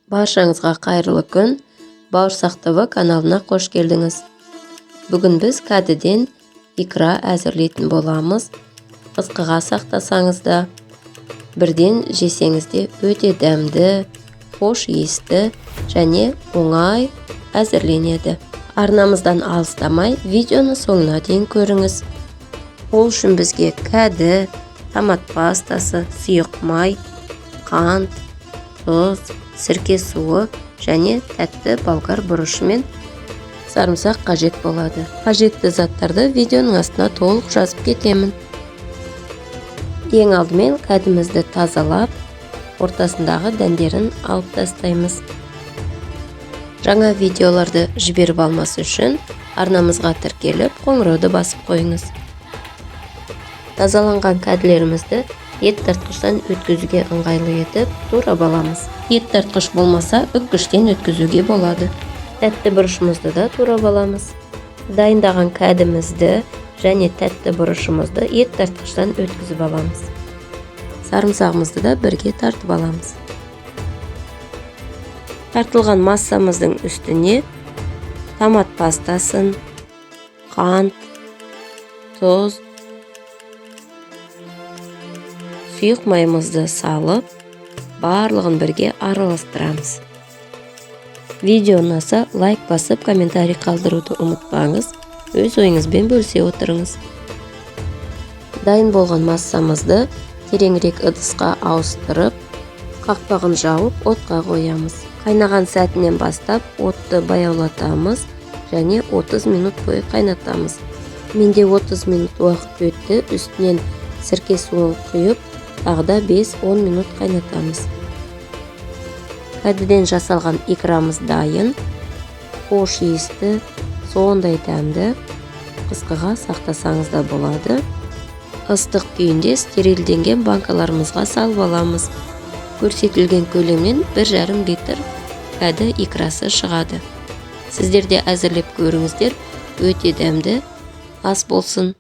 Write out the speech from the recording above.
Баршаңызға қайырлы күн. Бауырсақ ТВ каналына қош келдіңіз. Бүгін біз кәдіден икра әзірлейтін боламыз. Қысқыға сақтасаңыз да, бірден жесеңіз де өте дәмді, хош иісті және оңай әзірленеді. Арнамыздан алыстамай, видеоны соңына дейін көріңіз. Ол үшін бізге кәді, томат пастасы, сұйық май, қант, тұз, сірке суы және тәтті болгар бұрышы мен сарымсақ қажет болады. Қажетті заттарды видеоның астына толық жазып кетемін. Ең алдымен кәдімізді тазалап, ортасындағы дәндерін алып тастаймыз. Жаңа видеоларды жіберіп алмас үшін арнамызға тіркеліп, қоңырауды басып қойыңыз. Тазаланған кәділерімізді ет тартқыштан өткізуге ыңғайлы етіп турап аламыз. Ет тартқыш болмаса, үккіштен өткізуге болады. Тәтті бұрышымызды да турап аламыз. Дайындаған кәдімізді және тәтті бұрышымызды ет тартқыштан өткізіп аламыз. Сарымсағымызды да бірге тартып аламыз. Тартылған массамыздың үстіне томат пастасын, қант, тұз, сұйық майымызды салып, барлығын бірге араластырамыз. Видео ұнаса лайк басып, комментарий қалдыруды ұмытпаңыз, өз ойыңызбен бөлісе отырыңыз. Дайын болған массамызды тереңірек ыдысқа ауыстырып, қақпағын жауып, отқа қоямыз. Қайнаған сәтінен бастап отты баяулатамыз және 30 минут бойы қайнатамыз. Менде 30 минут уақыт өтті, үстінен сірке суын құйып, тағда 5-10 минут қайнатамыз. Кәдіден жасалған икрамыз дайын, хош иісті, сондай дәмді, қысқыға сақтасаңыз да болады. Ыстық күйінде стерилденген банкаларымызға салып аламыз. Көрсетілген көлемнен 1,5 литр кәді икрасы шығады. Сіздер де әзірлеп көріңіздер, өте дәмді ас болсын.